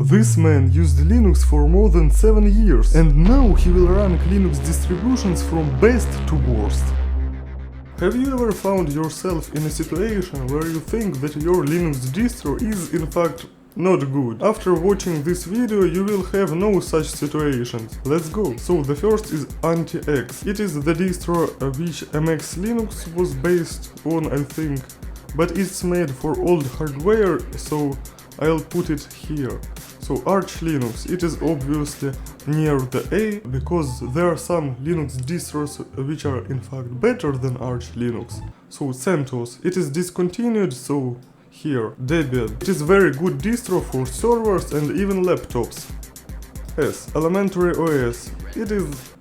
This man used Linux for more than 7 years, and now he will rank Linux distributions from best to worst. Have you ever found yourself in a situation where you think that your Linux distro is in fact not good? After watching this video you will have no such situations. Let's go. So the first is Anti-X. It is the distro which MX Linux was based on, I think, but it's made for old hardware, so I'll put it here. So Arch Linux, it is obviously near the A, because there are some Linux distros which are in fact better than Arch Linux. So CentOS, it is discontinued, so here. Debian, it is very good distro for servers and even laptops. S, Elementary OS, it is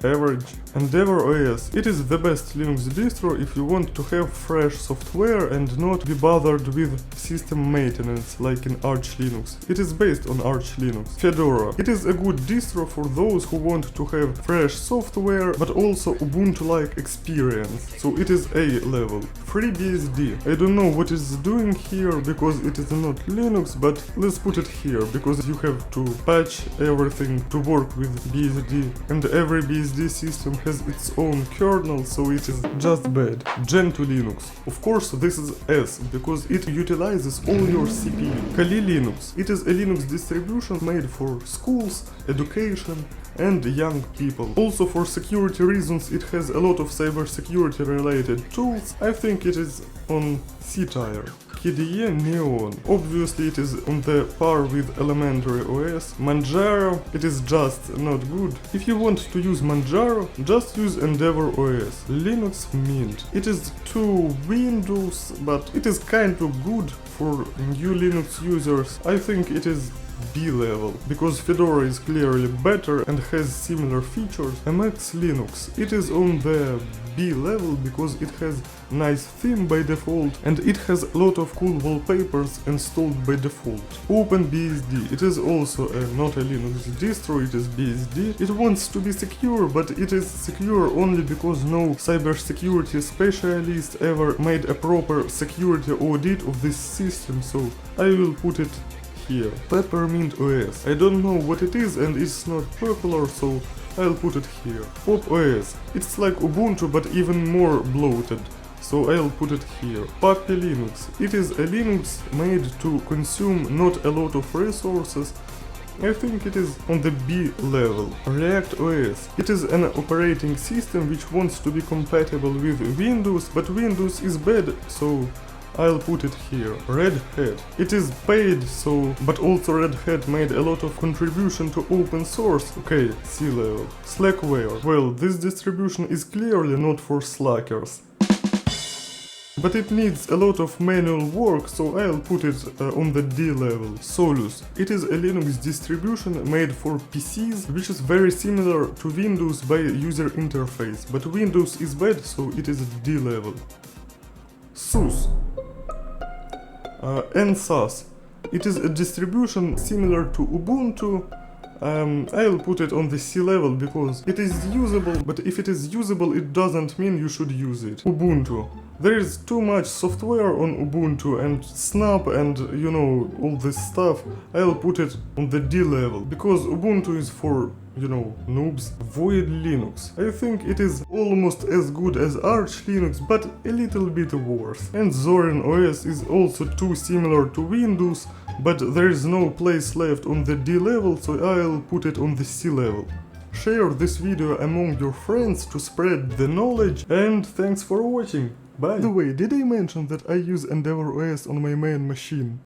average. Endeavor OS, it is the best Linux distro if you want to have fresh software and not be bothered with system maintenance like in Arch Linux. It is based on Arch Linux. Fedora, it is a good distro for those who want to have fresh software but also Ubuntu-like experience, so it is A level. FreeBSD, I don't know what it's doing here because it is not Linux, but let's put it here because you have to patch everything to work with BSD, and every BSD system has its own kernel, so it is just bad. Gentoo Linux, of course this is S, because it utilizes all your CPU. Kali Linux, it is a Linux distribution made for schools, education and young people. Also for security reasons it has a lot of cybersecurity related tools. I think it is on C tier. KDE Neon, obviously it is on the par with Elementary OS. Manjaro, it is just not good. If you want to use Manjaro, just use Endeavor OS. Linux Mint, it is to Windows, but it is kind of good for new Linux users. I think it is B level, because Fedora is clearly better and has similar features. MX Linux, it is on the B level because it has nice theme by default and it has a lot of cool wallpapers installed by default. OpenBSD, it is also not a Linux distro, it is BSD. It wants to be secure, but it is secure only because no cybersecurity specialist ever made a proper security audit of this system, so I will put it here. Peppermint OS, I don't know what it is and it's not popular, so I'll put it here. Pop OS, it's like Ubuntu but even more bloated, so I'll put it here. Puppy Linux, it is a Linux made to consume not a lot of resources. I think it is on the B level. React OS, it is an operating system which wants to be compatible with Windows, but Windows is bad, so I'll put it here. Red Hat, it is paid, so, but also Red Hat made a lot of contribution to open source. Okay, C level. Slackware, well, this distribution is clearly not for slackers, but it needs a lot of manual work, so I'll put it on the D level. Solus, it is a Linux distribution made for PCs, which is very similar to Windows by user interface, but Windows is bad, so it is D level. SUSE, NSUS, it is a distribution similar to Ubuntu. I'll put it on the C level because it is usable, but if it is usable it doesn't mean you should use it. Ubuntu, there is too much software on Ubuntu and Snap and you know all this stuff. I'll put it on the D level because Ubuntu is for, you know, noobs. Void Linux, I think it is almost as good as Arch Linux but a little bit worse. And Zorin OS is also too similar to Windows, but there is no place left on the D level, so I'll put it on the C level. Share this video among your friends to spread the knowledge, and thanks for watching. Bye! By the way, did I mention that I use Endeavor OS on my main machine?